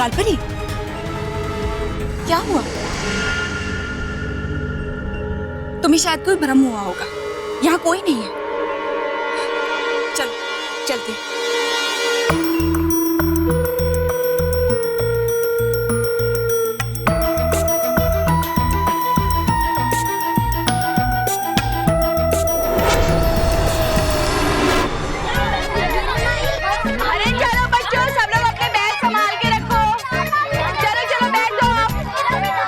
बालपरी, क्या हुआ? तुम्हें शायद कोई भ्रम हुआ होगा, यहाँ कोई नहीं है। चलो चलते। अरे चलो बच्चों, सब लोग अपने बैग संभाल के रखो। चलो चलो बैठ जाओ आप।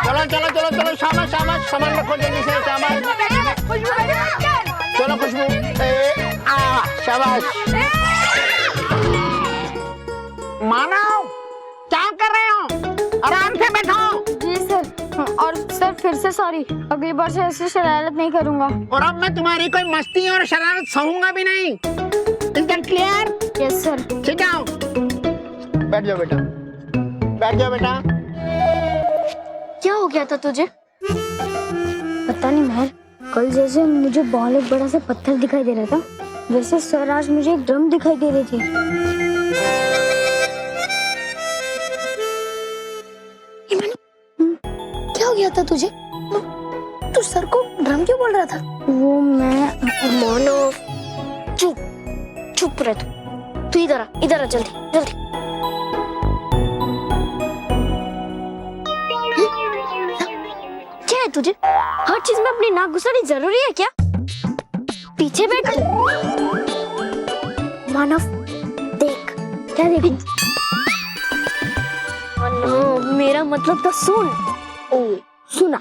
चलो चलो चलो चलो, शाबाश शाबाश, सामान रखो जल्दी से, शाबाश। चलो खुशबू, शाबाश। मानव, क्या कर रहे हो? आराम से बैठो। जी सर। और सर फिर से सॉरी, अगली बार से ऐसी शरारत नहीं करूंगा। और अब मैं तुम्हारी कोई मस्ती और शरारत सहूंगा भी नहीं। Is that clear? Yes sir. ठीक है, बैठ जाओ बेटा, बैठ जाओ बेटा। क्या हो गया था तुझे? पता नहीं महर, कल जैसे मुझे बहुत बड़ा सा पत्थर दिखाई दे रहा था, वैसे सर आज मुझे एक ड्रम दिखाई दे रही थी। क्या हो गया था तुझे? तू सर को ड्रम क्यों बोल रहा था? वो मैं मानो। चुप चुप रह तू इधर आ जल्दी जल्दी। क्या है तुझे? हर चीज में अपनी नाक घुसानी जरूरी है क्या? पीछे बैठ। मानव देख, क्या देखूं? मानव, मेरा मतलब तो सुन। ओ सुना।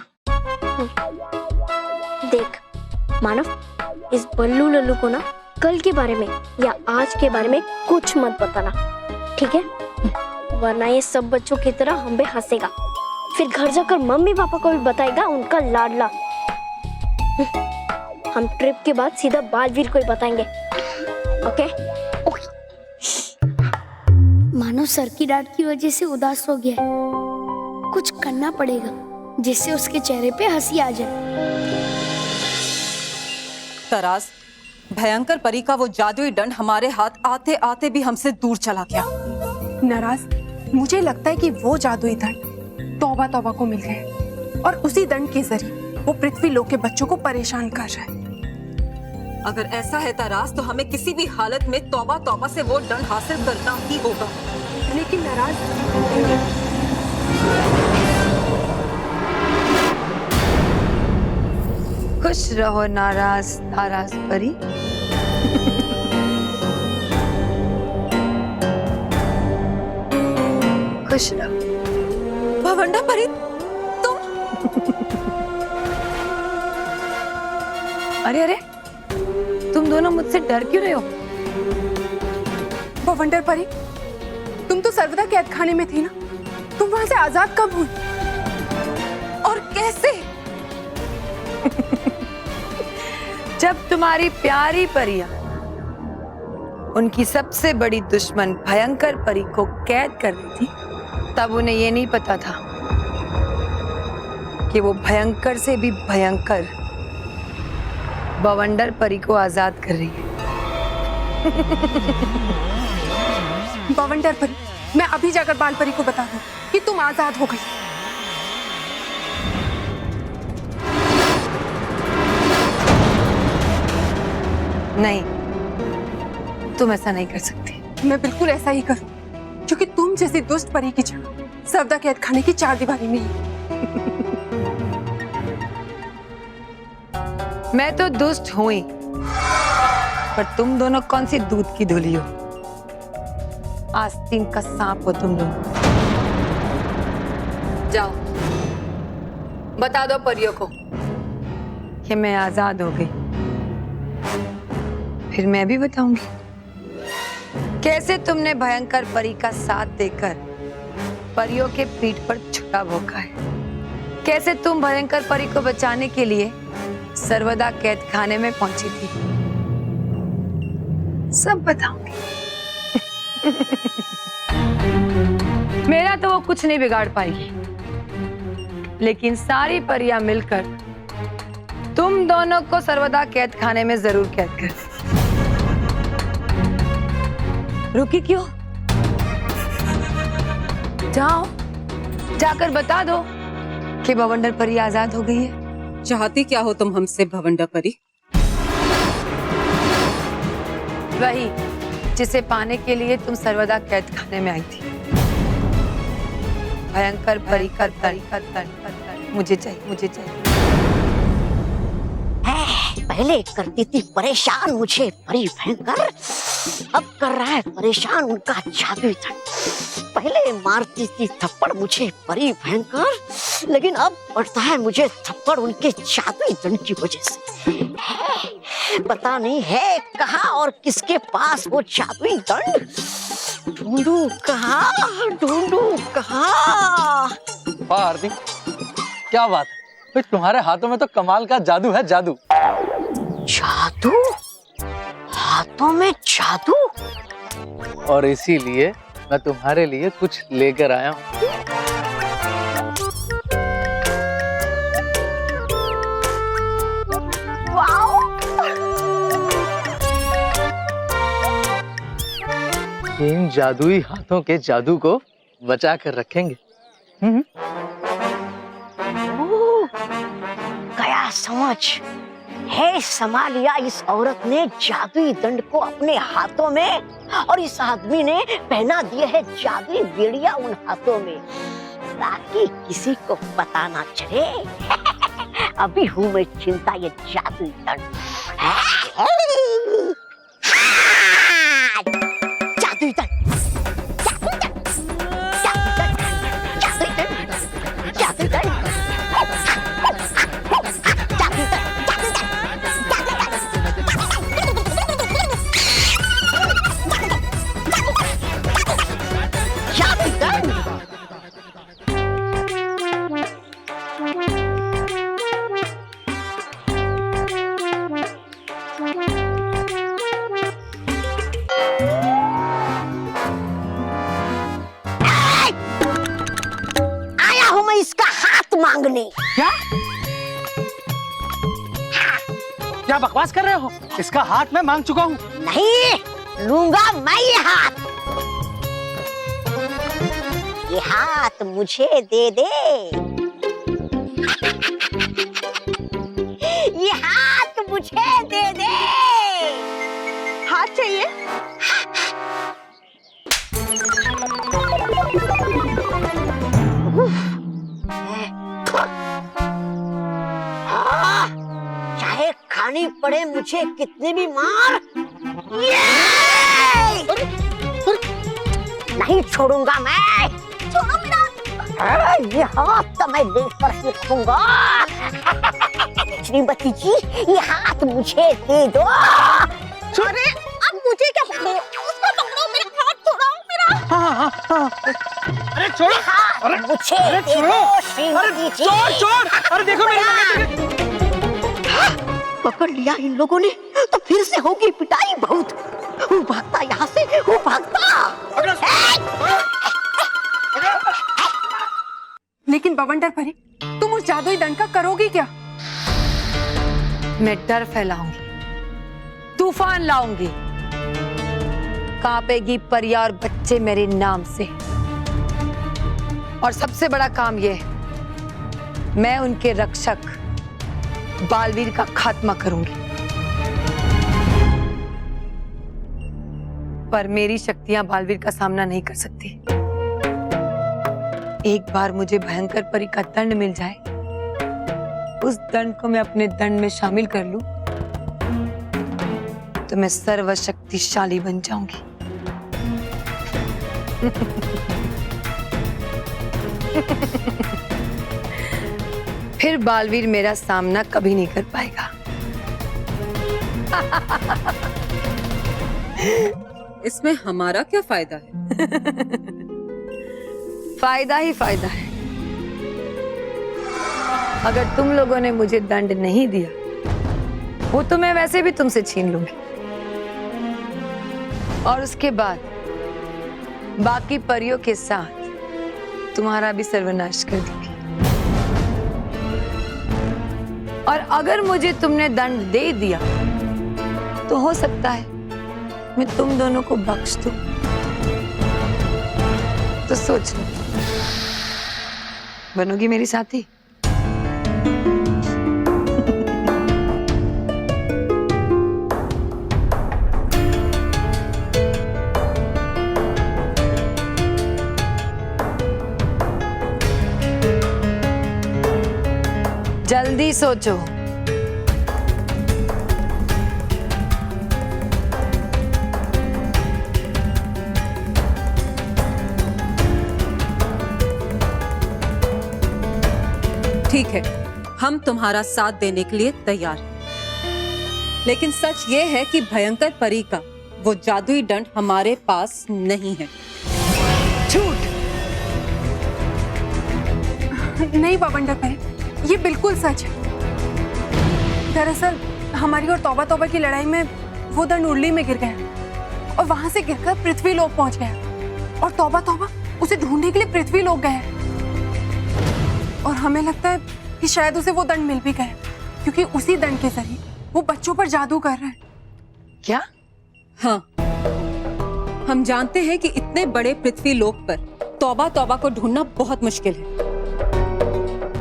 देख मानव, इस बल्लू लल्लू को ना कल के बारे में या आज के बारे में कुछ मत बताना, ठीक है? वरना ये सब बच्चों की तरह हम पे हंसेगा, फिर घर जाकर मम्मी पापा को भी बताएगा उनका लाडला। हम ट्रिप के बाद सीधा बालवीर को ही बताएंगे, ओके? मानो सर की डांट की वजह से उदास हो गया है, कुछ करना पड़ेगा जिससे उसके चेहरे पे हंसी आ जाए। तरास, भयंकर परी का वो जादुई दंड हमारे हाथ आते आते भी हमसे दूर चला गया। नाराज, मुझे लगता है कि वो जादुई दंड तौबा तौबा को मिल गए और उसी दंड के जरिए वो पृथ्वी लोक के बच्चों को परेशान कर रहा है। अगर ऐसा है तरास, तो हमें किसी भी हालत में तौबा तौबा से वो दंड हासिल करना ही होगा। लेकिन नाराज, खुश रहो नाराज नाराज परी। खुश रहो। भवंडा परी, तुम? अरे अरे, तुम दोनों मुझसे डर क्यों रहे हो? बवंडर परी, तुम तो सर्वदा कैद खाने में थी ना, तुम वहां से आजाद कब हुई और कैसे? जब तुम्हारी प्यारी परियां उनकी सबसे बड़ी दुश्मन भयंकर परी को कैद कर रही थी, तब उन्हें ये नहीं पता था कि वो भयंकर से भी भयंकर बवंडर परी को आजाद कर रही है। बवंडर परी, मैं अभी जाकर बाल परी को बता दूं कि तुम आजाद हो गई। नहीं, तुम ऐसा नहीं कर सकती। मैं बिल्कुल ऐसा ही करूं, क्योंकि तुम जैसी दुष्ट परी की जगह सर्वदा कैद खाने की चार दीवारी में ही। मैं तो दुष्ट हुई, पर तुम दोनों कौन सी दूध की धुली हो? आस्तीन का सांप हो तुम लोग। जाओ, बता दो परियों को कि मैं आजाद हो गई। फिर मैं भी बताऊंगी कैसे तुमने भयंकर परी का साथ देकर परियों के पीठ पर छुरा भोंका है, कैसे तुम भयंकर परी को बचाने के लिए सर्वदा कैद खाने में पहुंची थी। सब बताऊंगी। मेरा तो वो कुछ नहीं बिगाड़ पाएगी, लेकिन सारी परियां मिलकर तुम दोनों को सर्वदा कैद खाने में जरूर कैद कर। रुकी क्यों? जाओ, जाकर बता दो कि बवंडर परी आजाद हो गई है। चाहती क्या हो तुम हमसे भवंडर परी? वही जिसे पाने के लिए तुम सर्वदा कैद खाने में आई थी। भयंकर परी का तन मुझे चाहिए, मुझे चाहिए। पहले करती थी परेशान मुझे परी भयंकर, अब कर रहा है परेशान उनका जादुई दंड। पहले मारती थी थप्पड़ मुझे परी भयंकर, लेकिन अब पड़ता है मुझे थप्पड़ उनके जादुई दंड की वजह से। पता नहीं है कहाँ और किसके पास वो जादुई दंड। ढूंढूं कहाँ, ढूंढूं कहाँ। वाह आरती, क्या बात है भाई, तुम्हारे हाथों में तो कमाल का जादू है, जादू। जादू? हाथों में जादू? और इसीलिए मैं तुम्हारे लिए कुछ लेकर आया हूँ। इन जादुई हाथों के जादू को बचा कर रखेंगे। गया समझ है, समा लिया इस औरत ने जादुई दंड को अपने हाथों में, और इस आदमी ने पहना दिया है जादुई बेड़िया उन हाथों में, ताकि किसी को पता ना चले। अभी हूँ मैं चिंता ये जादुई दंड। जादुई दंड, जादुई दंड, जादुई दंड, मांगने। क्या क्या बकवास कर रहे हो? इसका हाथ मैं मांग चुका हूँ। नहीं लूंगा मैं ये हाथ। ये हाथ मुझे दे दे। ये हाथ मुझे दे दे। हाथ चाहिए? चाहे खानी पड़े मुझे कितनी भी मार, नहीं छोड़ूंगा मैं। छोड़ो मेरा। ये हाथ तो मैं लेकर ही रखूंगा। श्रीमती जी ये हाथ मुझे दे दो। अरे अब मुझे क्या पकड़ो? उसको पकड़ो, मेरा हाथ छोड़ो मेरा। अरे छोड़ो, अरे मुझे दे दो श्रीमती जी। चोर, अरे देखो मेरी। पकड़ लिया इन लोगों ने तो फिर से होगी पिटाई बहुत। वो भागता यहाँ से, वो भागता। लेकिन बवंडर परी, तुम उस जादुई दंड का करोगी क्या? मैं डर फैलाऊंगी, तूफान लाऊंगी, कांपेगी परिया और बच्चे मेरे नाम से। और सबसे बड़ा काम यह है, मैं उनके रक्षक बालवीर का खात्मा करूंगी। पर मेरी शक्तियां बालवीर का सामना नहीं कर सकती। एक बार मुझे भयंकर परी का दंड मिल जाए, उस दंड को मैं अपने दंड में शामिल कर लूं, तो मैं सर्वशक्तिशाली बन जाऊंगी। फिर बालवीर मेरा सामना कभी नहीं कर पाएगा। इसमें हमारा क्या फायदा है? फायदा ही फायदा है। अगर तुम लोगों ने मुझे दंड नहीं दिया, वो तो मैं वैसे भी तुमसे छीन लूंगी, और उसके बाद बाकी परियों के साथ तुम्हारा भी सर्वनाश कर दूंगी। और अगर मुझे तुमने दंड दे दिया, तो हो सकता है मैं तुम दोनों को बख्श दूं। तो सोच लो। बनोगी मेरी साथी? जल्दी सोचो। ठीक है, हम तुम्हारा साथ देने के लिए तैयार हैं। लेकिन सच ये है कि भयंकर परी का वो जादुई दंड हमारे पास नहीं है। झूठ। नहीं बवंडर परी, ये बिल्कुल सच है। दरअसल हमारी और तौबा तौबा की लड़ाई में वो दंड उर्ली में गिर गया और वहां से गिरकर पृथ्वी लोक पहुंच गया और तौबा तौबा उसे ढूंढने के लिए पृथ्वी लोक गए और हमें लगता है कि शायद उसे वो दंड मिल भी गया क्योंकि उसी दंड के जरिए वो बच्चों पर जादू कर रहे हैं। क्या? हाँ, हम जानते हैं कि इतने बड़े पृथ्वी लोक पर तौबा तौबा को ढूंढना बहुत मुश्किल है,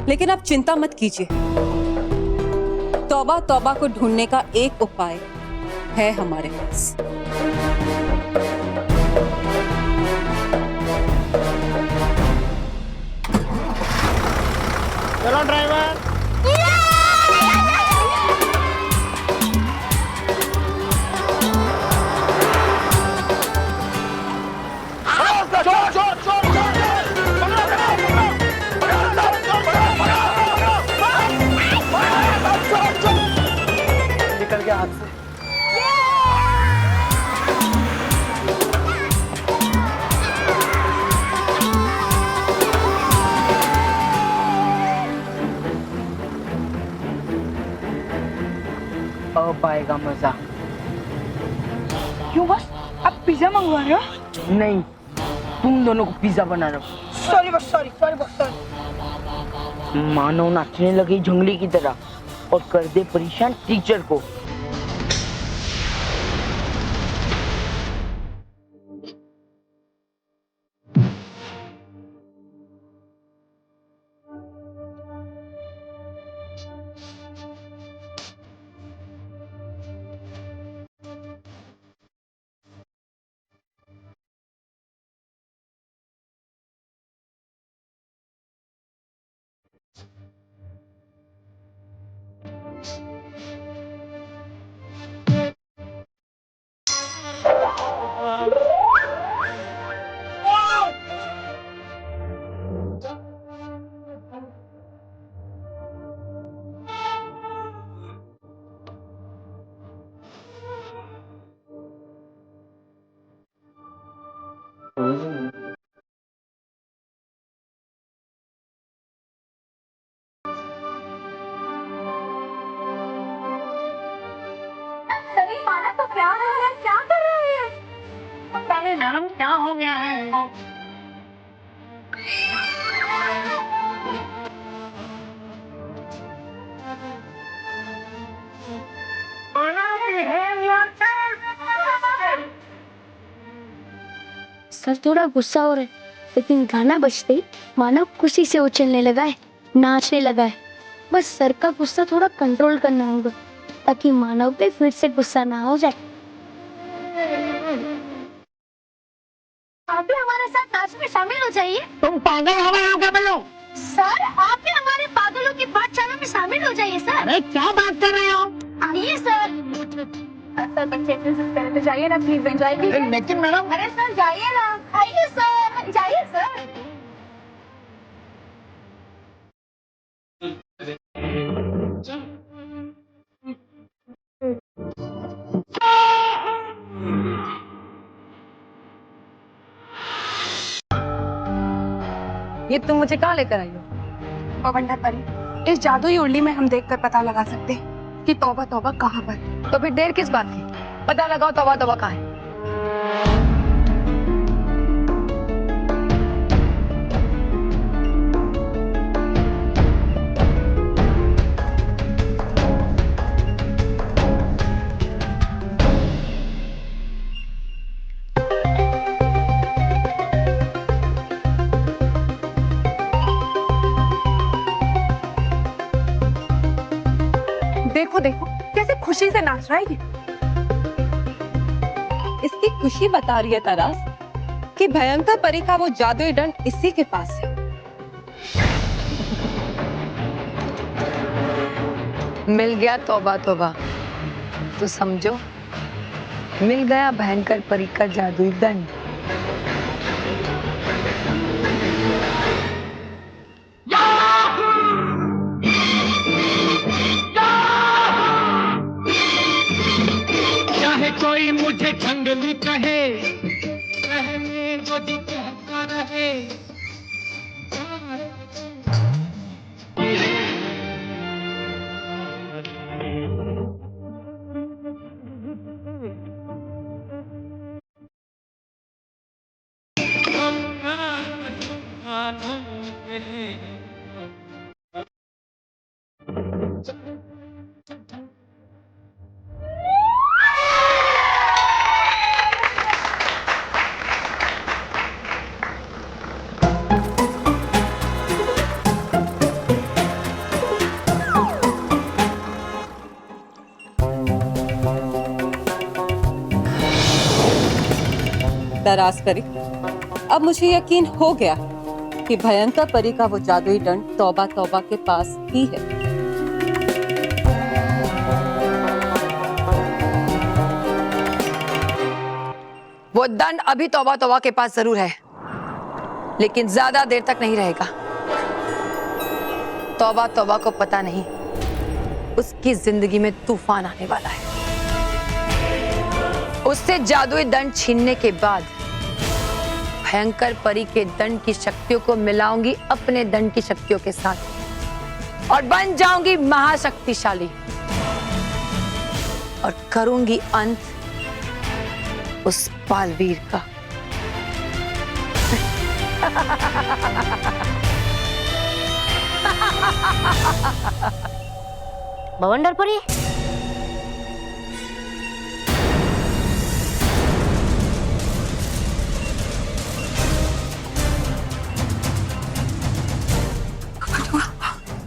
लेकिन आप चिंता मत कीजिए। तौबा तौबा को ढूंढने का एक उपाय है हमारे पास। चलो ड्राइवर। निकल गया हाथ से। अब आएगा मजा। क्यों बस, आप पिज्जा मंगवा रहे हो? नहीं, तुम दोनों को पिज्जा बना रहा हूँ। सॉरी बस, सॉरी। मानव नाचने लगी जंगली की तरह और कर दे परेशान टीचर को। मैडम क्या हो गया है? सर थोड़ा गुस्सा हो रहा है, लेकिन गाना बजते ही मानव खुशी से उछलने लगा है, नाचने लगा है। बस सर का गुस्सा थोड़ा कंट्रोल करना होगा ताकि मानव पे फिर से गुस्सा ना हो जाए। आप भी हमारे साथ नाच में शामिल हो जाइए। तुम पागल हो गए हो क्या बोलो? सर आप भी हमारे पागलों की पाठशाला में शामिल हो जाइए सर। अरे क्या बात कर रहे हो? आइए सर। सर बच्चे जाइए ना प्लीज, एंजॉय कीजिए। लेकिन मैडम, अरे सर जाइए ना, आइए सर, जाइए सर। ये तुम मुझे कहाँ लेकर आई हो? बवंडर परी, इस जादुई उर्ली में हम देखकर पता लगा सकते हैं कि तौबा तौबा कहाँ पर। तो फिर देर किस बात की? पता लगाओ तौबा तौबा कहाँ है। खुशी से नाच रहा है ये। इसकी खुशी बता रही है तरास कि भयंकर परी का वो जादुई दंड इसी के पास है। मिल गया तौबा तौबा, तो समझो मिल गया भयंकर परी का जादुई दंड। चाहे कोई मुझे जंगली कहे, रहने को जी कहता रहे। तरास परी, अब मुझे यकीन हो गया कि भयंकर परी का वो जादुई दंड तौबा तौबा के पास ही है। वो दंड अभी तौबा तौबा के पास जरूर है, लेकिन ज्यादा देर तक नहीं रहेगा। तौबा तौबा को पता नहीं उसकी जिंदगी में तूफान आने वाला है। उससे जादुई दंड छीनने के बाद भयंकर परी के दंड की शक्तियों को मिलाऊंगी अपने दंड की शक्तियों के साथ और बन जाऊंगी महाशक्तिशाली और करूंगी अंत उस बालवीर का। बवंडर परी,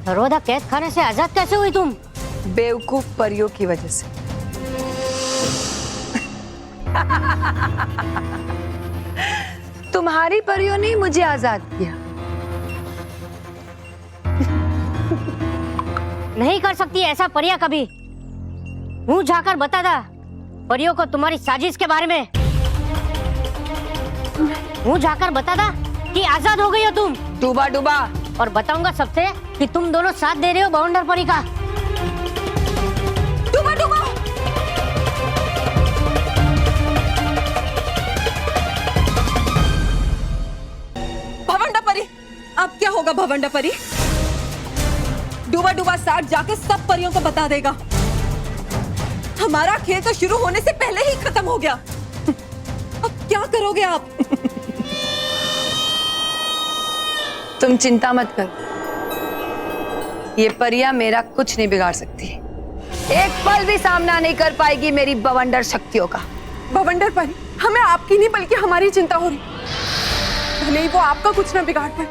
रोदा कैद खाने से आजाद कैसे हुई तुम? बेवकूफ परियों की वजह से। तुम्हारी परियों ने मुझे आजाद किया। नहीं कर सकती ऐसा परिया कभी। मुंह झाकर बता दा परियों को तुम्हारी साजिश के बारे में। मुंह झाकर बता दा कि आजाद हो गई हो तुम। डूबा डूबा। और बताऊंगा सबसे कि तुम दोनों साथ दे रहे हो बवंडर परी का। डूबा डूबा। भवंडा परी, अब क्या होगा भवंडा परी? डूबा डूबा साथ जाके सब परियों को बता देगा। हमारा खेल तो शुरू होने से पहले ही खत्म हो गया। अब क्या करोगे आप? तुम चिंता मत करो, ये परियां मेरा कुछ नहीं बिगाड़ सकती। एक पल भी सामना नहीं कर पाएगी मेरी बवंडर शक्तियों का। बवंडर परी, हमें आपकी नहीं बल्कि हमारी चिंता हो रही। भले ही वो आपका कुछ ना बिगाड़ पाए,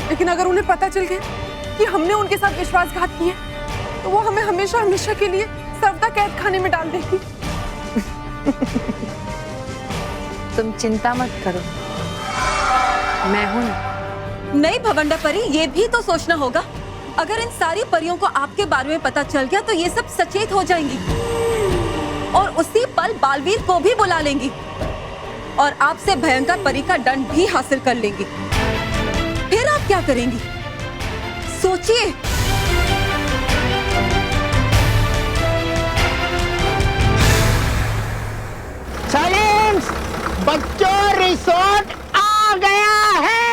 लेकिन अगर उन्हें पता चल गया कि हमने उनके साथ विश्वासघात किया, तो वो हमें हमेशा हमेशा के लिए सर्वदा कैद खाने में डाल देगी। तुम चिंता मत करो, मैं हूं ना। नहीं भवंडा परी, ये भी तो सोचना होगा। अगर इन सारी परियों को आपके बारे में पता चल गया तो ये सब सचेत हो जाएंगी और उसी पल बालवीर को भी बुला लेंगी और आपसे भयंकर परी का दंड भी हासिल कर लेंगी। फिर आप क्या करेंगी? सोचिए। साइलेंस! बच्चों, रिसोर्ट आ गया है।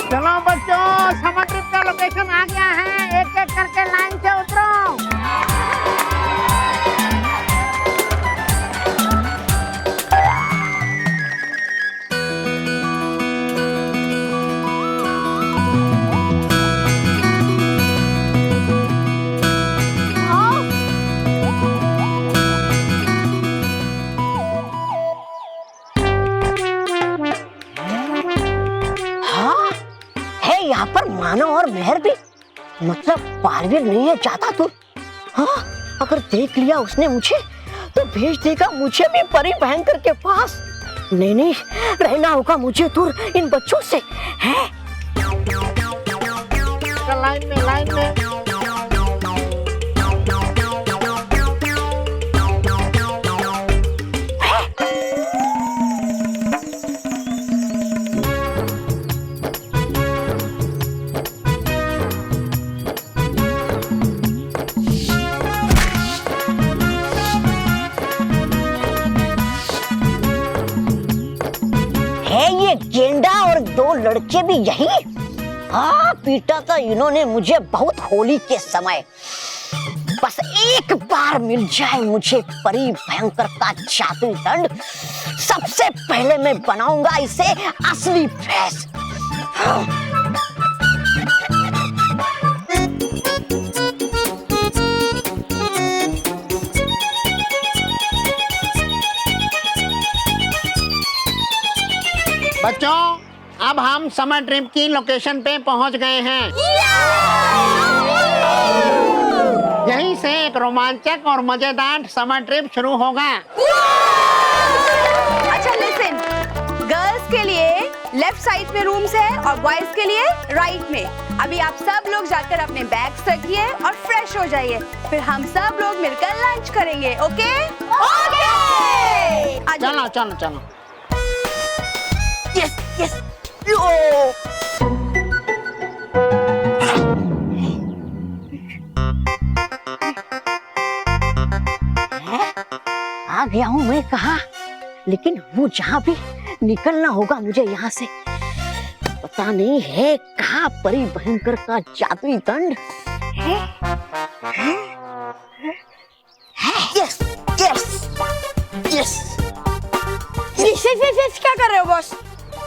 चलो बच्चों, समर ट्रिप का लोकेशन आ गया है। एक एक करके लाइन से उतरो। मतलब बालवीर नहीं है ज्यादा दूर। हाँ, अगर देख लिया उसने मुझे तो भेज देगा मुझे भी परी भयंकर के पास। नहीं, रहना होगा मुझे दूर इन बच्चों से। हैं? लाइन में है ये गेंडा और 2 लड़के भी यही। हाँ, पीटा था इन्होंने मुझे बहुत होली के समय। बस एक बार मिल जाए मुझे परी भयंकर का जादुई दंड, सबसे पहले मैं बनाऊंगा इसे असली भैंस। बच्चों, अब हम समर ट्रिप की लोकेशन पे पहुंच गए हैं। यहीं से एक रोमांचक और मजेदार समर ट्रिप शुरू होगा। अच्छा लिसन, गर्ल्स के लिए लेफ्ट साइड में रूम्स है और बॉयज के लिए राइट में। अभी आप सब लोग जाकर अपने बैग्स रखिए और फ्रेश हो जाइए, फिर हम सब लोग मिलकर लंच करेंगे। ओके? चलो। यस। आ गया हूँ मैं कहा, लेकिन वो जहाँ भी निकलना होगा मुझे यहाँ से। पता नहीं है कहाँ परी भयंकर का जादुई दंड है। यस क्या कर रहे हो बॉस?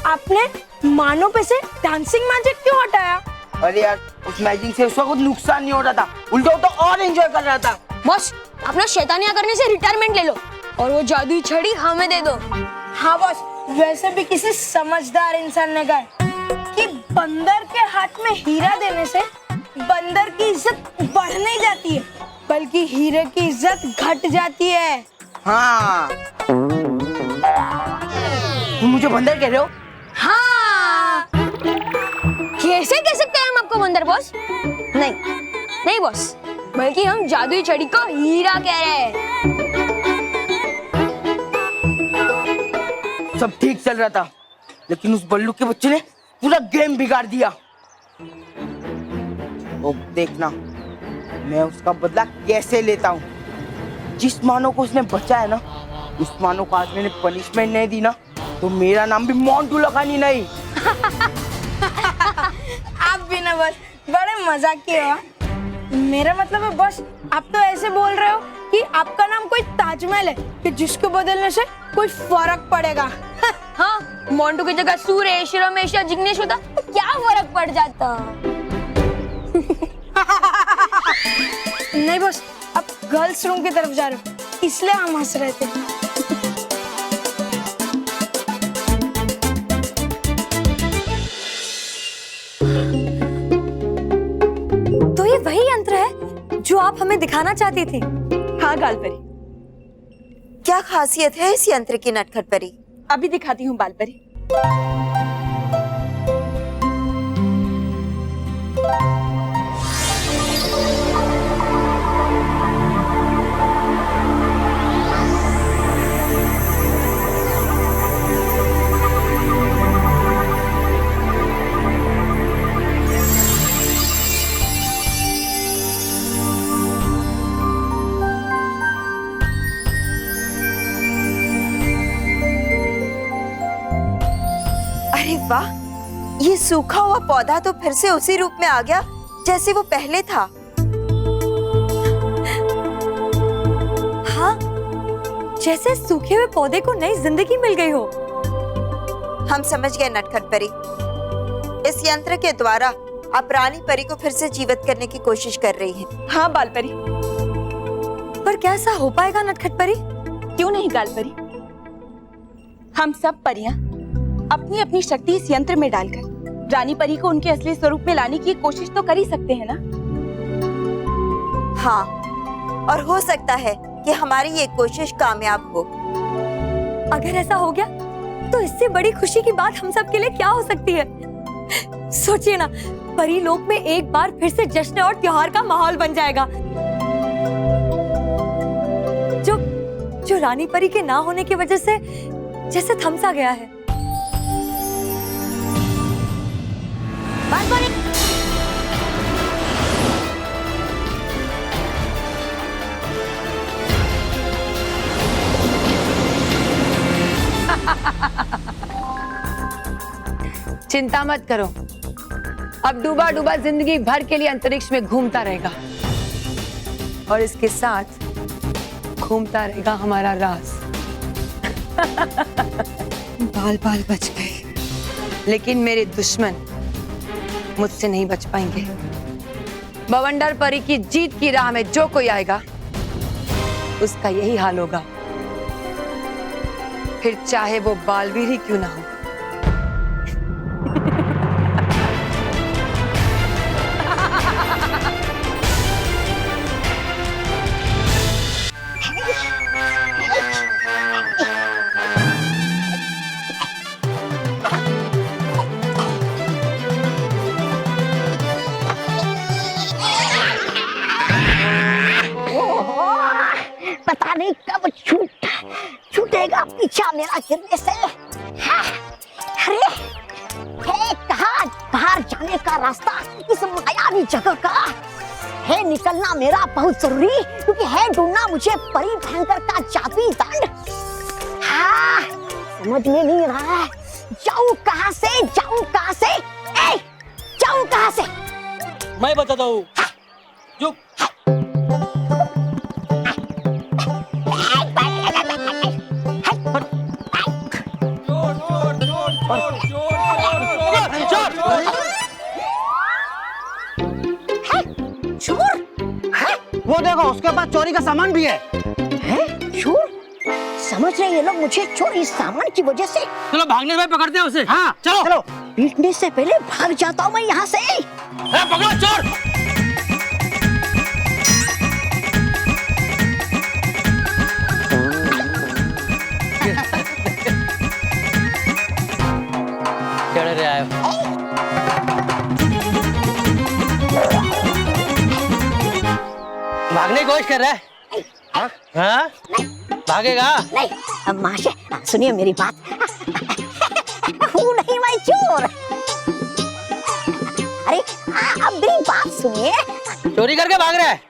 आपने मानो पे से डांसिंग मैजिक क्यों हटाया? अरे यार, उस मैजिक से उसका कुछ नुकसान नहीं हो रहा था, उल्टा वो तो और एंजॉय कर रहा था। बॉस, अपना शैतानियां करने से रिटायरमेंट ले लो और वो जादुई छड़ी हमें दे दो। हाँ बॉस, वैसे भी किसी समझदार इंसान ने कहा कि बंदर के हाथ में हीरा देने से बंदर की इज्जत बढ़ नहीं जाती है, बल्कि हीरे की इज्जत घट जाती है। हाँ, तुम मुझे बंदर कह रहे हो? हाँ, कैसे कह सकते हैं हम आपको बंदर बॉस? नहीं बॉस, बल्कि हम जादुई छड़ी को हीरा कह रहे हैं। सब ठीक चल रहा था, लेकिन उस बल्लू के बच्चे ने पूरा गेम बिगाड़ दिया। वो देखना, मैं उसका बदला कैसे लेता हूँ। जिस मानो को उसने बचाया ना, उस मानो को आज मैंने पनिशमेंट नहीं दी ना, तो मेरा नाम भी मोंटू लगानी नहीं। आप भी ना बस बड़े मजाकी हो। मेरा मतलब है बॉस, आप तो ऐसे बोल रहे हो कि आपका नाम कोई ताजमहल है कि जिसको बदलने से कोई फर्क पड़ेगा। हाँ, मोंटू की जगह सुरेश, रमेश या जिग्नेश होता तो क्या फर्क पड़ जाता? नहीं बॉस, आप गर्ल्स रूम की तरफ जा रहे हो, इसलिए हम हंस रहे थे। तो ये वही यंत्र है जो आप हमें दिखाना चाहती थी? हाँ बालपरी। क्या खासियत है इस यंत्र की नटखट परी? अभी दिखाती हूँ बालपरी। अरे वाह, ये सूखा हुआ पौधा तो फिर से उसी रूप में आ गया जैसे वो पहले था। हाँ, जैसे सूखे हुए पौधे को नई जिंदगी मिल गई हो। हम समझ गए नटखट परी, इस यंत्र के द्वारा आप रानी परी को फिर से जीवित करने की कोशिश कर रही हैं। हाँ बालपरी, पर क्या ऐसा हो पाएगा नटखट परी? क्यों नहीं बालपरी, हम सब परियां अपनी अपनी शक्ति इस यंत्र में डालकर रानी परी को उनके असली स्वरूप में लाने की कोशिश तो कर ही सकते हैं ना। हाँ, और हो सकता है कि हमारी ये कोशिश कामयाब हो। अगर ऐसा हो गया तो इससे बड़ी खुशी की बात हम सब के लिए क्या हो सकती है? सोचिए ना, परी लोक में एक बार फिर से जश्न और त्योहार का माहौल बन जाएगा। जो रानी परी के ना होने की वजह से जैसे थम सा गया है। चिंता मत करो, अब डूबा डूबा जिंदगी भर के लिए अंतरिक्ष में घूमता रहेगा और इसके साथ घूमता रहेगा हमारा राज। बाल बाल बच गए। लेकिन मेरे दुश्मन मुझसे नहीं बच पाएंगे। बवंडर परी की जीत की राह में जो कोई आएगा उसका यही हाल होगा, फिर चाहे वो बालवीर ही क्यों ना हो। पता नहीं कब छूटेगा पीछा मेरा गिरने से। अरे कहाँ बाहर जाने का रास्ता इस मायावी जगह का है? निकलना मेरा बहुत जरूरी, क्योंकि है ढूंढना मुझे परी भयंकर का जादुई दंड। हाँ, समझ में नहीं रहा है जाऊं कहाँ से, जाऊं कहाँ से, जाऊं कहाँ से? मैं बताता हूँ। जो चोर? वो देखो, उसके पास चोरी का सामान भी है। चोर? समझ रहे ये लोग मुझे चोर इस सामान की वजह से? चलो भागने में पकड़ते हैं उसे। हाँ चलो चलो। पीटने से पहले भाग जाता हूँ मैं यहाँ से। पकड़ो चोर। चढ़ रहे आए। भागने की कोशिश कर रहा है? हाँ? भागेगा? नहीं, अब माशे सुनिए मेरी बात। हूँ नहीं मैं चोर। अरे अब मेरी बात सुनिए। चोरी करके भाग रहा है?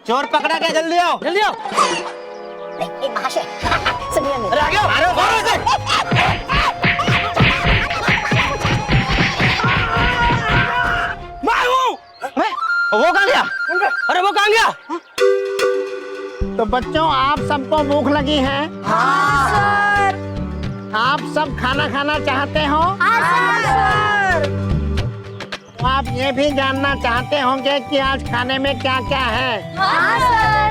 चोर पकड़ा गया, जल्दी आओ, जल्दी आओ। नहीं माशे सुनिए मेरी। अरे आगे आओ, वो कहाँ गया? अरे वो कहाँ गया? तो बच्चों, आप सबको भूख लगी है? हाँ सर। आप सब खाना खाना चाहते हो? हाँ सर। तो आप ये भी जानना चाहते होंगे कि आज खाने में क्या क्या है? हाँ सर।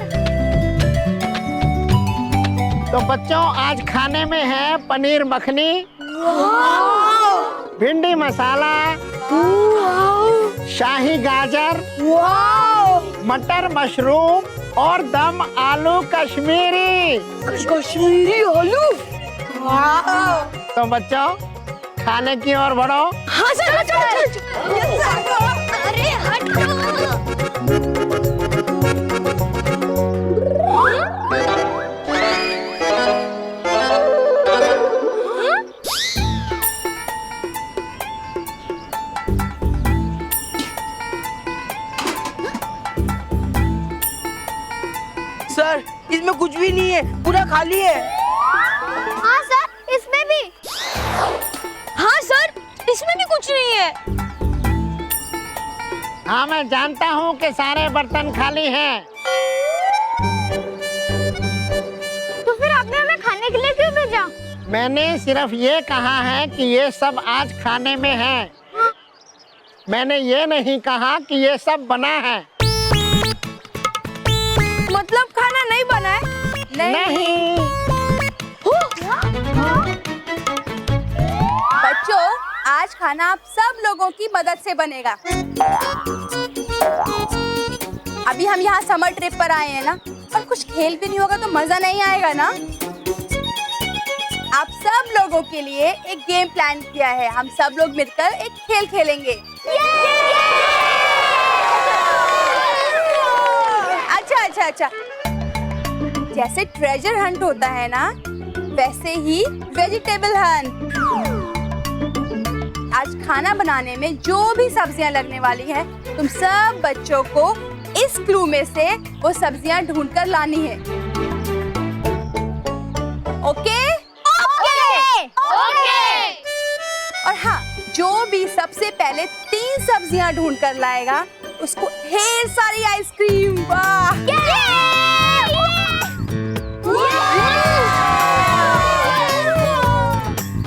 तो बच्चों, आज खाने में है पनीर मखनी, भिंडी मसाला, शाही गाजर, मटर मशरूम और दम आलू कश्मीरी। कश्मीरी आलू? तो बच्चों, खाने की ओर बढ़ो। हाँ सर, अरे हटो। सर, इसमें कुछ भी नहीं है, पूरा खाली है। हाँ सर, इसमें भी। हाँ सर, इसमें भी कुछ नहीं है। हाँ, मैं जानता हूँ कि सारे बर्तन खाली हैं। तो फिर आपने हमें खाने के लिए क्यों भेजा? मैंने सिर्फ ये कहा है कि ये सब आज खाने में है। मैंने ये नहीं कहा कि ये सब बना है। मतलब खाना नहीं बना है? नहीं। बच्चों, आज खाना आप सब लोगों की मदद से बनेगा। अभी अभी हम यहाँ समर ट्रिप पर आए हैं ना, और कुछ खेल भी नहीं होगा तो मजा नहीं आएगा ना। आप सब लोगों के लिए एक गेम प्लान किया है। हम सब लोग मिलकर एक खेल खेलेंगे। अच्छा। जैसे ट्रेजर हंट होता है ना, वैसे ही वेजिटेबल हंट। आज खाना बनाने में जो भी सब्जियां लगने वाली है, तुम सब बच्चों को इस क्लू में से वो सब्जियां ढूंढकर लानी है। ओके? और हाँ, जो भी सबसे पहले 3 सब्जियां ढूंढकर लाएगा उसको ढेर सारी आइसक्रीम। वाह!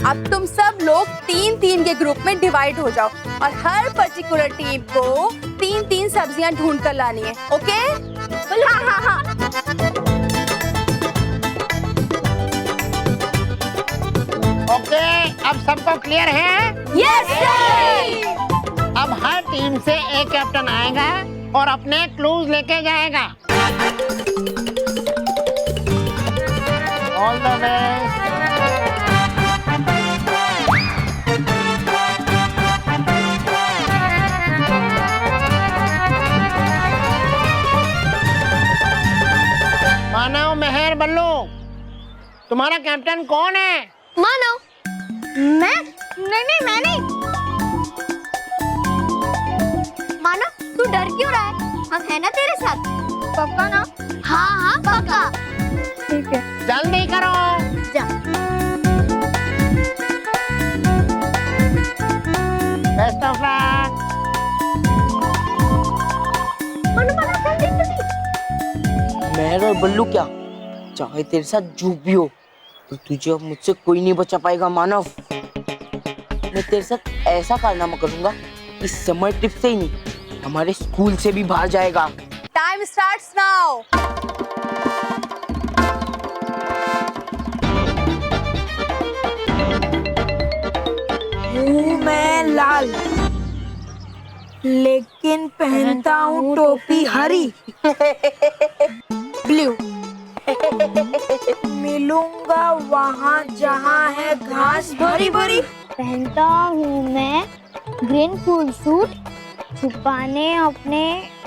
अब तुम सब लोग 3-3 के ग्रुप में डिवाइड हो जाओ और हर पर्टिकुलर टीम को 3-3 सब्जियां ढूंढ कर लानी है। ओके? हाँ। ओके, अब सबको क्लियर है? Yes sir. अब हर टीम से एक कैप्टन आएगा और अपने क्लूज लेके जाएगा। All the best. Manav, Mehar, Ballu, तुम्हारा कैप्टन कौन है? मानव। मैं नहीं। मानव, तू डर क्यों रहा है? हम है ना तेरे साथ। पक्का ना? हाँ पक्का। ठीक है, जल्दी करो। जा। Best of luck. मेहर और बल्लू क्या चाहे तेरे साथ जो भी हो, तो तुझे अब मुझसे कोई नहीं बचा पाएगा मानव। मैं तेरे साथ ऐसा कारनामा करूंगा कि समर ट्रिप से ही नहीं, हमारे स्कूल से भी बाहर जाएगा। Time starts now. हूँ मैं लाल, लेकिन पहनता हूँ टोपी हरी। ब्लू। मिलूंगा वहाँ जहाँ है घास भरी भरी। पहनता हूँ मैं ग्रीन फुल सूट, छुपाने अपने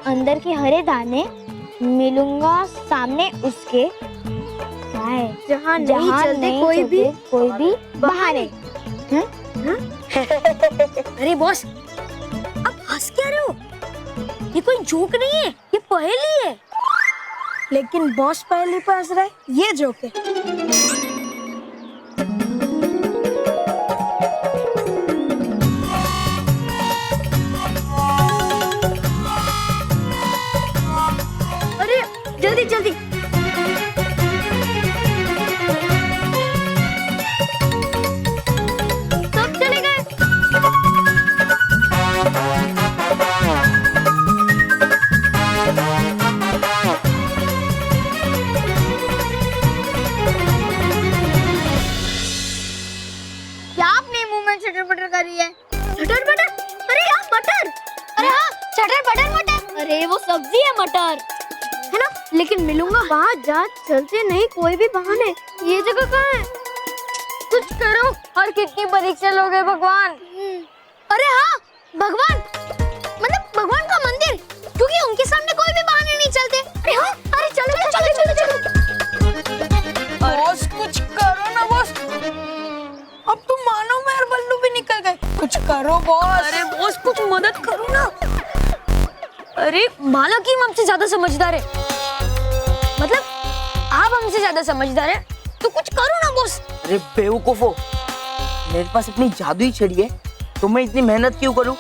अंदर के हरे दाने। मिलूंगा सामने उसके जहाँ नहीं चलते कोई भी बहाने। अरे बॉस, आप हंस क्या रहे हो? ये कोई जोक नहीं है, ये पहेली है। लेकिन बॉस पहले पे हंस रहा है, ये जोक है। अरे जल्दी जल्दी। सब चले गए। क्या आपने मुंह में चटर पटर करी है? चटर पटर? अरे यार मटर। अरे हाँ, चटर पटर मटर। अरे वो सब्जी है मटर, है ना? लेकिन मिलूंगा वहाँ जा चलते नहीं कोई भी बहाने। ये जगह कहाँ है? कुछ करो। और कितनी परीक्षा लोगे भगवान? अरे हाँ, भगवान मतलब भगवान का मंदिर, क्योंकि उनके सामने कोई भी बहाने नहीं चलते। अरे हाँ, अरे चलो। बॉस कुछ करो ना बॉस। अब तुम मानो मेहर बल्लू भी निकल गए। कुछ करो बॉस। अरे बॉस कुछ मदद करो ना। अरे हालांकि हम हमसे ज्यादा समझदार है, मतलब आप हमसे ज्यादा समझदार है, तो कुछ करो ना बॉस। अरे बेवकूफो, मेरे पास अपनी जादुई छड़ी है, तो मैं इतनी मेहनत क्यों करूं?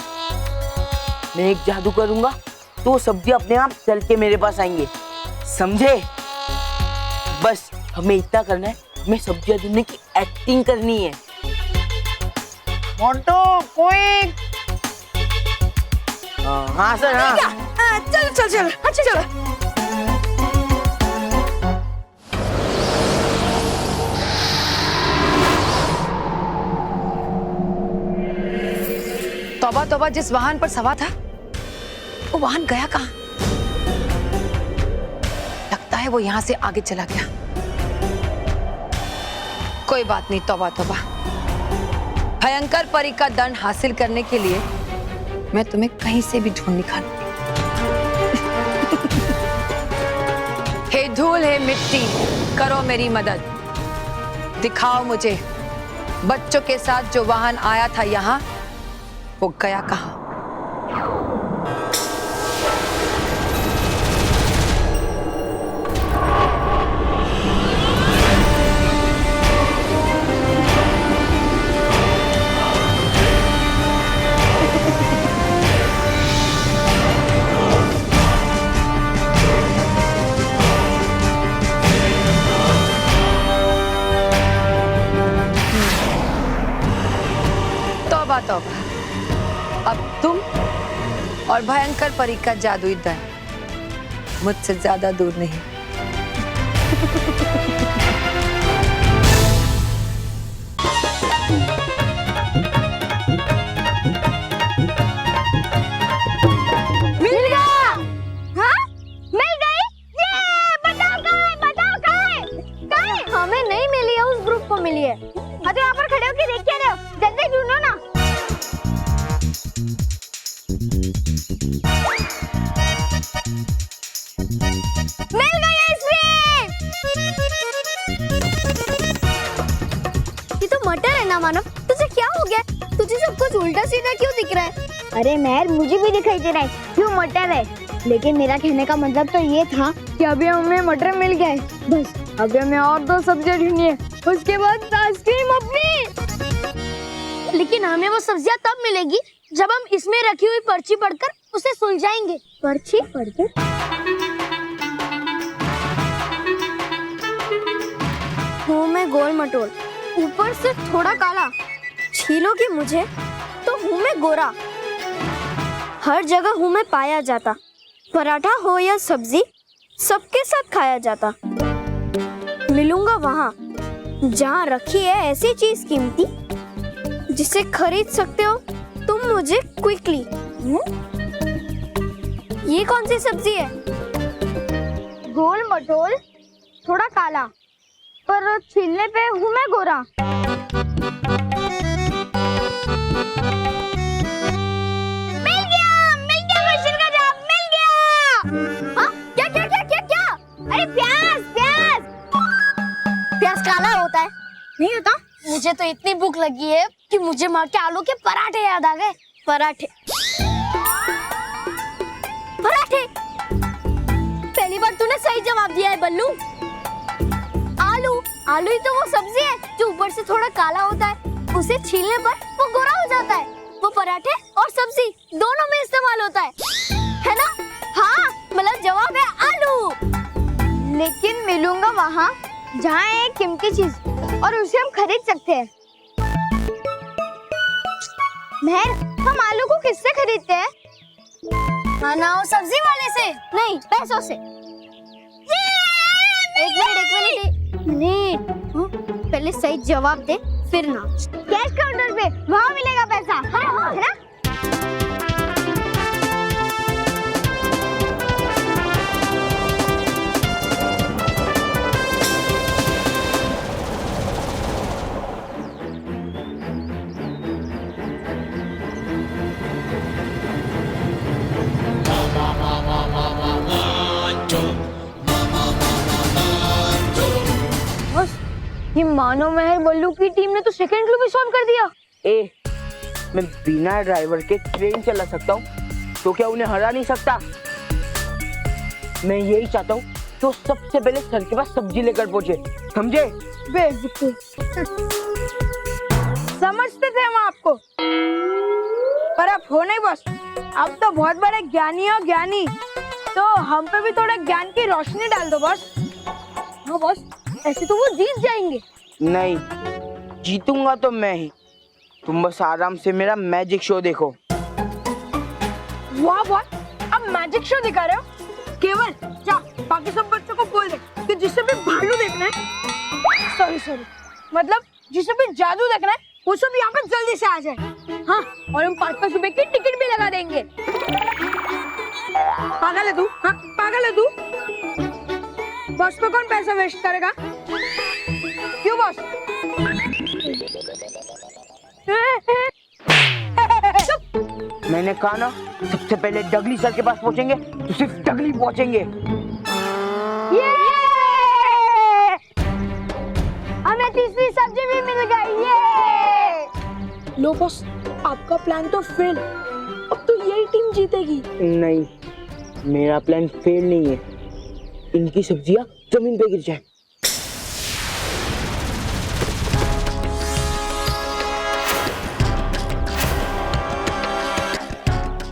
मैं एक जादू करूंगा तो सब्जी अपने आप चल के मेरे पास आएंगे, समझे? बस हमें इतना करना है, हमें सब्जियां ढूंढने की एक्टिंग करनी है। मोंटू, क्विक। हाँ सर, हाँ। चल। अच्छा चलो। तौबा तौबा, जिस वाहन पर सवार था वो वाहन गया कहाँ? वो यहाँ से आगे चला गया। कोई बात नहीं, तौबा तौबा। भयंकर परी का दंड हासिल करने के लिए मैं तुम्हें कहीं से भी ढूंढ निकालूंगी। हे धूल, हे मिट्टी, करो मेरी मदद। दिखाओ मुझे बच्चों के साथ जो वाहन आया था यहाँ, वो गया कहाँ? तौबा, अब तुम और भयंकर परी का जादुई दंड मुझसे ज्यादा दूर नहीं। मिल गया। हाँ? मिल गई? ये बताओ कहाँ है? हमें नहीं मिली है, उस ग्रुप को मिली है। हाँ तो यहाँ पर खड़े होकर देख क्या रहे हो? जल्दी ढूंढो ना। मिल गई इसमें। ये तो मटर है ना मानव, तुझे क्या हो गया? तुझे सब कुछ उल्टा सीधा क्यों दिख रहा है? अरे महर, मुझे भी दिखाई दे रहा है क्यों मटर है, लेकिन मेरा कहने का मतलब तो ये था कि अभी हमें मटर मिल गए, बस अभी हमें और 2 सब्जियां ढूंढनी है, उसके बाद आइसक्रीम अपनी। लेकिन हमें वो सब्जियां तब मिलेगी जब हम इसमें रखी हुई पर्ची पढ़कर उसे सुलझाएंगे। पर्ची पढ़कर? हूँ मैं गोल मटोल, ऊपर से थोड़ा काला, छीलोगे मुझे तो हूँ मैं गोरा, हर जगह हूँ मैं पाया जाता, पराठा हो या सब्जी सबके साथ खाया जाता, मिलूंगा वहाँ जहाँ रखी है ऐसी चीज कीमती जिसे खरीद सकते हो तुम मुझे क्विकली। ये कौन सी सब्जी है? गोल मटोल, थोड़ा काला, पर छीलने पे हूँ मैं गोरा। मिल गया क्वेश्चन का जवाब, मिल गया। हाँ? क्या क्या क्या क्या क्या? अरे प्याज प्याज प्याज काला होता है? नहीं होता? मुझे तो इतनी भूख लगी है कि मुझे माँ के आलू के पराठे याद आ गए। पराठे पराठे, पहली बार तूने सही जवाब दिया है बल्लू। आलू, आलू ही तो वो सब्जी है जो ऊपर से थोड़ा काला होता है, उसे छीलने पर वो गोरा हो जाता है। वो पराठे और सब्जी दोनों में इस्तेमाल होता है ना? हाँ, मतलब जवाब है आलू। लेकिन मिलूंगा वहाँ जहाँ है कीमती चीज और उसे हम खरीद सकते हैं। महर, हम आलू को किससे खरीदते हैं? माना सब्जी वाले से? नहीं, पैसों से। एक मिनट पहले सही जवाब दे फिर ना। कैश काउंटर पे वहाँ मिलेगा पैसा, है ना? ये मानो महर बल्लू की टीम ने तो सेकंड क्लू भी सॉल्व कर दिया। मैं बिना ड्राइवर के ट्रेन चला सकता हूँ, तो क्या उन्हें हरा नहीं सकता? मैं यही चाहता हूँ तो सबसे पहले सर के पास सब्जी लेकर पहुंचे, समझे? बेवकूफ। समझते थे हम आपको, पर अब हो नहीं बस। अब तो बहुत बड़े ज्ञानी हो ज्ञानी, तो हम पे भी थोड़ा ज्ञान की रोशनी डाल दो बस। हाँ बस, ऐसे तो वो जीत जाएंगे। नहीं, जीतूंगा तो मैं ही। तुम बस आराम से मेरा मैजिक शो देखो। वाह वाह, अब मैजिक शो दिखा रहे हो? केवल जा बाकी सब बच्चों को बोल दे कि जिसे भी भालू देखना है, सॉरी मतलब जिसे भी जादू देखना है, वो सब यहाँ पे जल्दी से आ जाए। हाँ, और हम 5-5 रुपए की टिकट भी लगा देंगे। पागल है तू? हाँ, पागल है तू? बॉस पे कौन पैसा वेस्ट करेगा? क्यों बॉस? मैंने कहा ना, सबसे पहले डगली सर के पास पहुंचेंगे तो सिर्फ डगली पहुंचेंगे। हमें तीसरी सब्जी भी मिल गई। ये लो बॉस, आपका प्लान तो फेल। अब तो यही टीम जीतेगी। नहीं, मेरा प्लान फेल नहीं है। इनकी सब्जियां जमीन पे गिर जाए।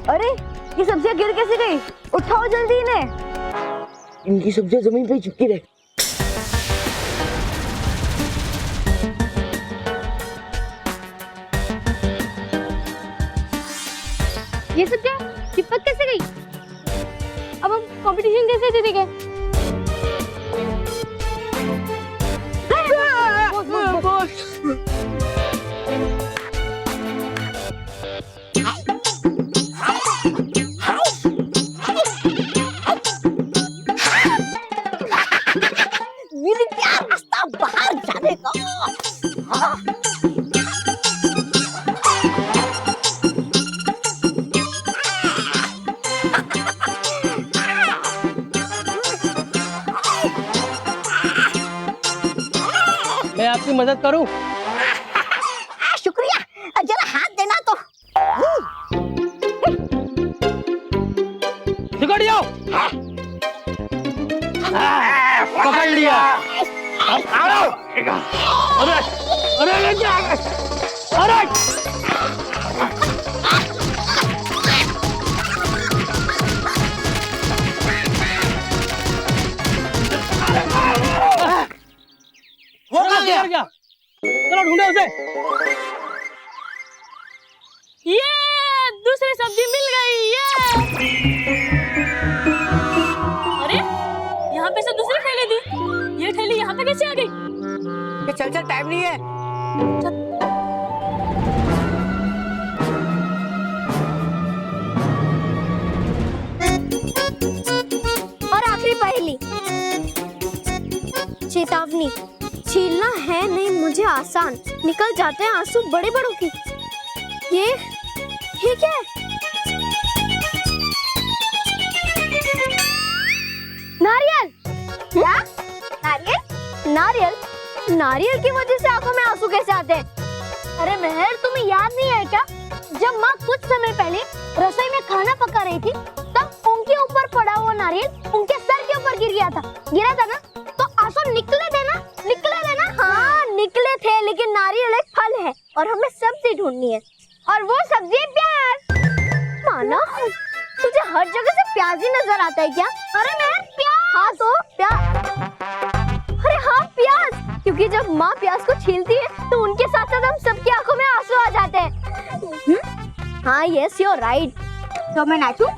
अरे ये सब्जियां गिर कैसे गई? उठाओ जल्दी इन्हें। इनकी सब्जियां जमीन पे ही चिपकी रहे। ये सब्जियां चिपक कैसे गई? अब हम कंपटीशन कैसे जीतेंगे? मेरी क्या रास्ता बाहर जाने का? हाँ। मैं आपकी मदद करूं? शुक्रिया, जरा हाथ देना तो। पकड़ लिया। पकड़ लिया। अरे अरे अरे वो कहाँ गया? चलो ढूंढे उसे। ये दूसरी सब्जी मिल गई। अरे यहाँ पे से दूसरी थैली थी, ये थैली यहाँ पे कैसे आ गई? चल चल, टाइम नहीं है। और आखिरी पहेली, चेतावनी, छीलना है नहीं मुझे आसान, निकल जाते हैं आंसू बड़े बड़ों की। ये क्या है? नारियल। क्या? नारियल? नारियल? नारियल की वजह से आंखों में आंसू कैसे आते हैं? अरे मेहर, तुम्हें याद नहीं है क्या, जब माँ कुछ समय पहले रसोई में खाना पका रही थी तब उनके ऊपर पड़ा हुआ नारियल उनके सर के ऊपर गिरा था ना, तो आंसू निकले थे ना? हाँ निकले थे, लेकिन नारियल एक फल है और हमें सब्जी ढूंढनी है, और वो सब्जी प्याज। माना, तुझे हर जगह से प्याज ही नजर आता है क्या? अरे मैं प्याज। हाँ तो प्याज। अरे हाँ प्याज, क्योंकि जब माँ प्याज को छीलती है तो उनके साथ साथ हम सबकी आंखों में आंसू आ जाते हैं। हाँ यस यू आर राइट। तो मैं नाचूं?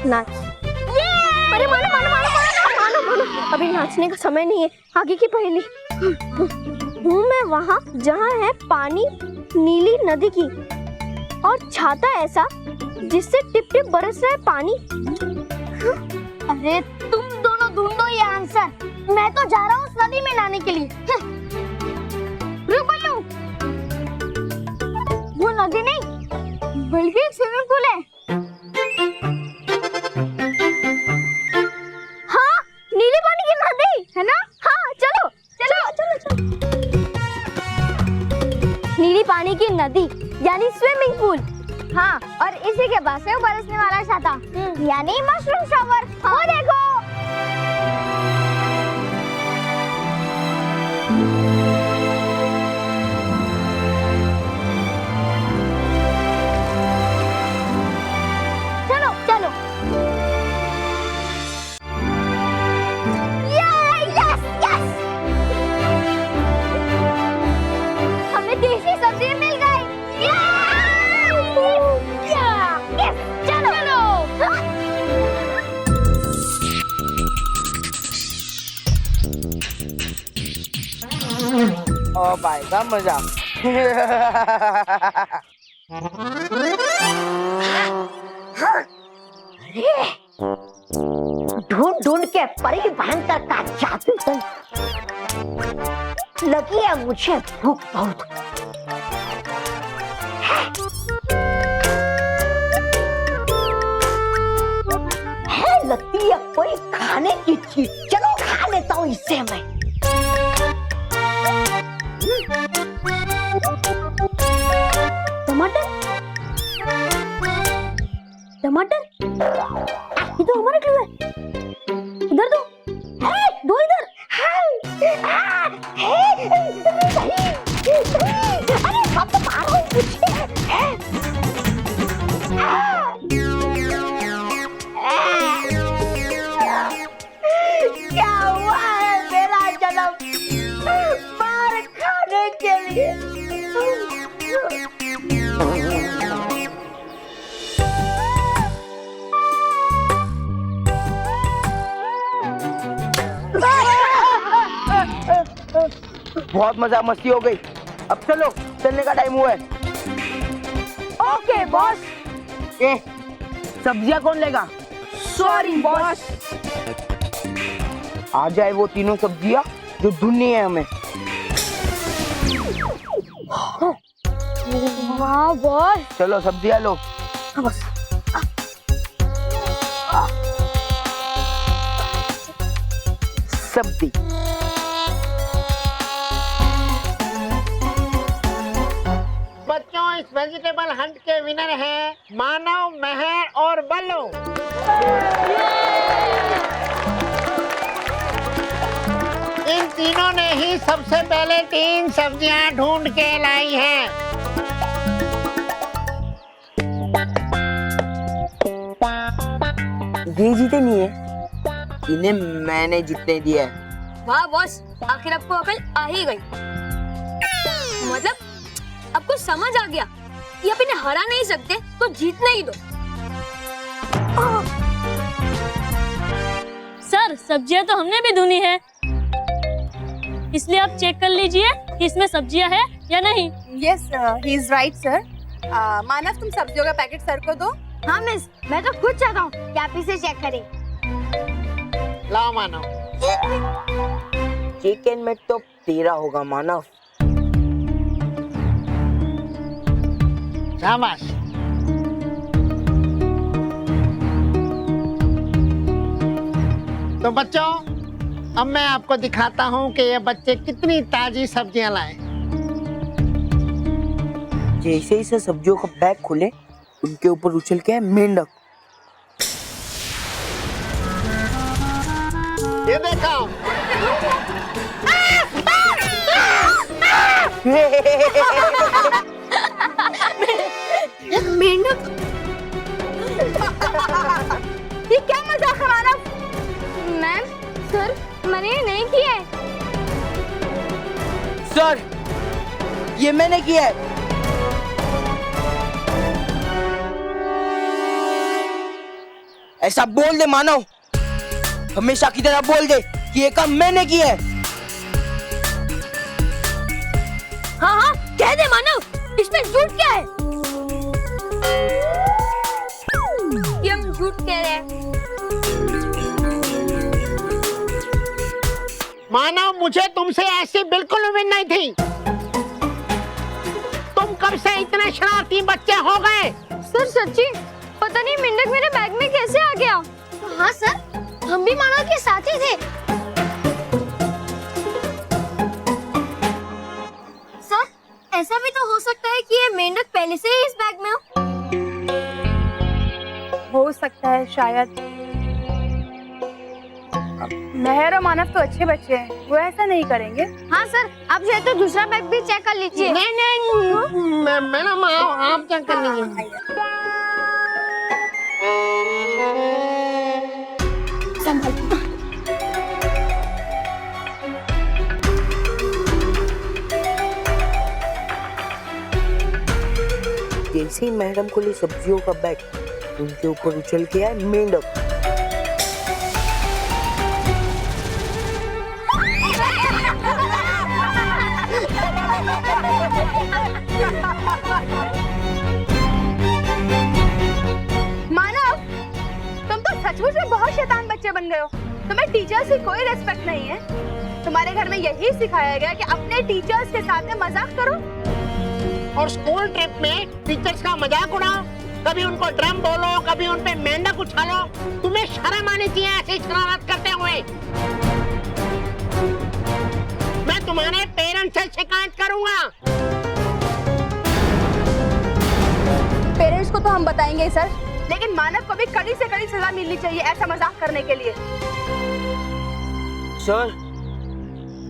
नाच। अरे मानो मानो मानो मानो मानो मानो, अभी नाचने का समय नहीं है, आगे की पहेली। हूँ मैं वहाँ जहाँ है पानी नीली नदी की, और छाता ऐसा जिससे टिप टिप बरस रहा है पानी। अरे तुम दोनों ढूंढो ये आंसर, मैं तो जा रहा हूँ उस नदी में नहाने के लिए। रुक बल्लू, वो नदी नहीं बल्कि एक स्विमिंग पूल है। हाँ नीली पानी की नदी है ना? हाँ चलो चलो चलो चलो। नीली पानी की नदी यानी स्विमिंग पूल। हाँ, और इसी के पास है वो बरसने वाला छाता यानी मशरूम शावर। हाँ। वो देखो। चलो चलो। यस यस, हमें देसी सब्जी मिल गई। चलो चलो। ओ भाई का मजा। ढूंढ ढूंढ के परी भयंकर का जादू दंड। लगी है मुझे भूख बहुत। है लगती है कोई खाने की चीज, चलो खा लेता हूँ इससे मैं। टमाटर टमाटर, ये तो हमारा क्लू है। इधर दो, दो इधर। अरे सब तो मारो मुझे। क्या हुआ है मेरा जन्म मार खाने के लिए। बहुत मजा मस्ती हो गई, अब चलो चलने का टाइम हुआ है। Okay boss. ए, सब्जियां कौन लेगा? Sorry boss. आ जाए वो तीनों सब्जियां जो ढूंढनी है हमें। वाह बॉस। चलो सब्जियां लो। सब्जी बच्चों, इस वेजिटेबल हंट के विनर हैं मानव, मेहर और बल्लू। इन तीनों ने ही सबसे पहले 3 सब्जियां ढूंढ के लाई हैं। ये जीते नहीं है, इन्हें मैंने जितने दिया है। वाह बॉस, आखिर आपको अकल आ ही गई। मतलब आपको समझ आ गया कि आप इन्हें हरा नहीं सकते तो जीतने ही दो। सर, सब्जियां तो हमने भी धुनी है, इसलिए आप चेक कर लीजिए कि इसमें सब्जियां है या नहीं। Yes, he is right sir. Manav, तुम सब्जियों का पैकेट सर को दो। हाँ मिस, मैं तो खुद चाहता हूँ कि आप इसे चेक करें। लाओ मानव। चिकन में तो तेरा होगा मानव। शाबाश। तो बच्चों, अब मैं आपको दिखाता हूँ कि ये बच्चे कितनी ताजी सब्जियां लाए। जैसे ही से सब्जियों का बैग खुले, उनके ऊपर उछल के मेंढक। ये देखो। मेंढक। ये क्या मजाक है मानव? मैम, सर, मैंने ये नहीं किया है। सर, ये मैंने किया है। ऐसा बोल दे मानव, हमेशा की तरह बोल दे कि ये काम मैंने किया है। हाँ हाँ, कह दे मानव, इसमें झूठ क्या है? ये हम झूठ कह रहे हैं। मानव, मुझे तुमसे ऐसी बिल्कुल उम्मीद नहीं थी। तुम कब से इतने शरारती बच्चे हो गए? सर सच्ची पता नहीं मेंढक मेरे बैग में कैसे आ गया। हाँ सर, हम भी मानव के साथ ही थे। सर, ऐसा भी तो हो सकता है कि ये मेंढक पहले से ही इस बैग में हो सकता है शायद। मेहर और मानव तो अच्छे बच्चे हैं, वो ऐसा नहीं करेंगे। हाँ सर, आप चाहे तो दूसरा बैग भी चेक कर लीजिए। नहीं, मैडम आप चेक कर लीजिए। जैसे ही मैडम को ली सब्जियों का बैग, उनके ऊपर उछल के आया मेंढक। मानव, तुम तो सचमुच में बहुत शैतान बच्चे बन गए हो। तुम्हें टीचर्स की कोई रिस्पेक्ट नहीं है। तुम्हारे घर में यही सिखाया गया कि अपने टीचर्स के साथ में मजाक करो और स्कूल ट्रिप में टीचर्स का मजाक उड़ाओ, कभी उनको ड्रम बोलो, कभी उन पे मेंढक उछालो। तुम्हें शर्म आनी चाहिए ऐसी शरारत करते हुए। मैं तुम्हारे पेरेंट्स से शिकायत करूंगा। पेरेंट्स को तो हम बताएंगे सर, लेकिन मानव को भी कड़ी से कड़ी सजा मिलनी चाहिए ऐसा मजाक करने के लिए। सर,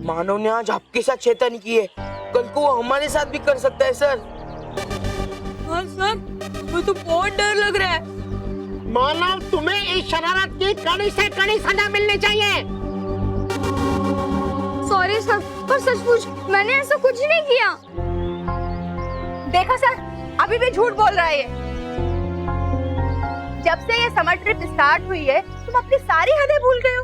मानव ने आज आपके साथ शैतानी की है, कल को वो हमारे साथ भी कर सकता है सर। हाँ सर, मुझे तो बहुत डर लग रहा है। मानव, तुम्हें इस शरारत की कड़ी से कड़ी सजा मिलनी चाहिए। सॉरी सर, पर सचमुच मैंने ऐसा कुछ नहीं किया। देखा सर, अभी भी झूठ बोल रहा है ये। जब से ये समर ट्रिप स्टार्ट हुई है तुम अपनी सारी हदें भूल गए हो।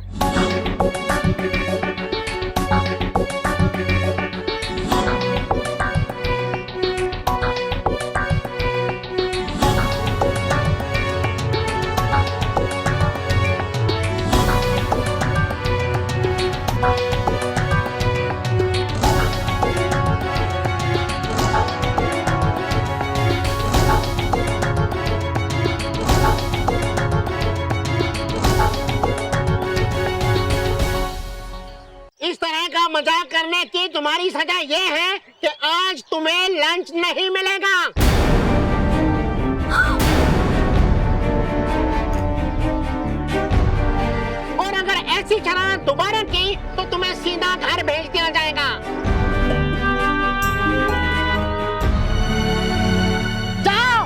मजाक करने की तुम्हारी सजा ये है कि आज तुम्हें लंच नहीं मिलेगा। और अगर ऐसी शरारत दोबारा की तो तुम्हें सीधा घर भेज दिया जाएगा। जाओ।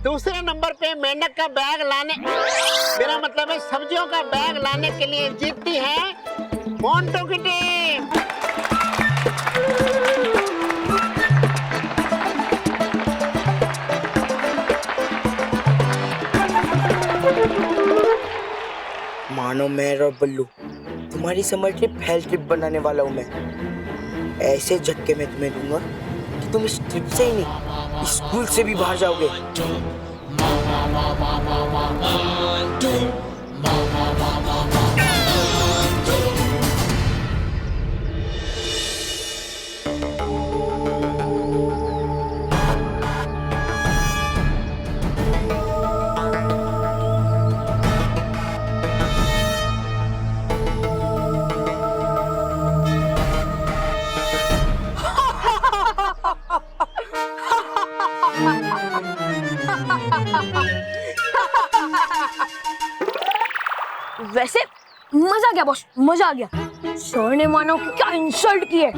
दूसरे नंबर पे मेंढक का बैग लाने, मेरा मतलब है सब्जियों का बैग लाने के लिए जीतती है मोंटू की टीम। मानो, मेहर और बल्लू, तुम्हारी समर ट्रिप हेल्थ ट्रिप बनाने वाला हूँ मैं। ऐसे झटके में तुम्हें दूंगा कि तुम इस ट्रिप से ही नहीं, स्कूल से भी बाहर जाओगे। वैसे मजा आ गया बॉस, मजा आ गया। सर ने मानो कि क्या इंसल्ट की है।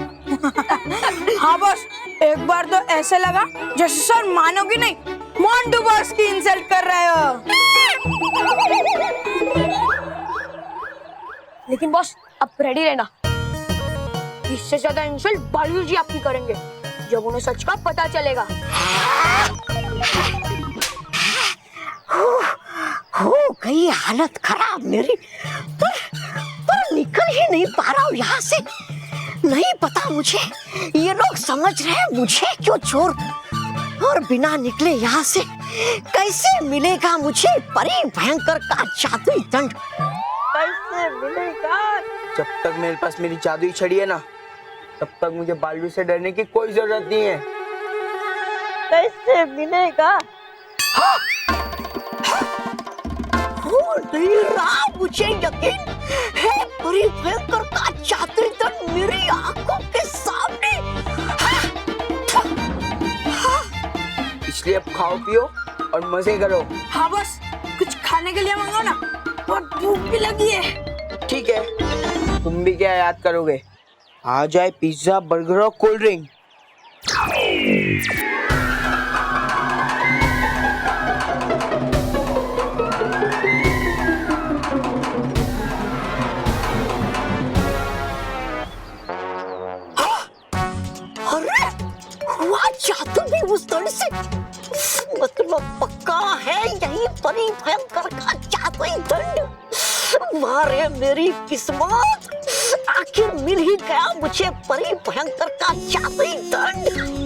हाँ बॉस, एक बार तो ऐसे लगा जैसे सर मानो की नहीं, मोंटू बॉस की इंसल्ट कर रहे हो। लेकिन बॉस अब रेडी रहना, इससे ज्यादा इंसल्ट बालू जी आपकी करेंगे जब उन्हें सच का पता चलेगा। हो गई हालत खराब मेरी, पर निकल ही नहीं पा रहा हूँ यहाँ से। नहीं पता मुझे ये लोग समझ रहे हैं मुझे क्यों चोर, और बिना निकले यहाँ से कैसे मिलेगा मुझे परी भयंकर का जादुई दंड। कैसे मिलेगा? जब तक मेरे पास मेरी जादुई छड़ी है ना, तब तक मुझे बालू से डरने की कोई जरूरत नहीं है। कैसे मिलेगा? नहीं रहा मुझे यकीन है, परी भयंकर का जादुई दंड मेरी आंखों के सामने। इसलिए अब खाओ पियो और मजे करो। हाँ बॉस, कुछ खाने के लिए मंगाओ ना, बहुत भूख भी लगी है। ठीक है, तुम भी क्या याद करोगे? आ जाए पिज्जा, बर्गर और कोल्ड ड्रिंक। जादू भी उस दंड से, मतलब पक्का है यही परी भयंकर का जादुई दंड। मारे मेरी किस्मत, आखिर मिल ही गया मुझे परी भयंकर का जादुई दंड।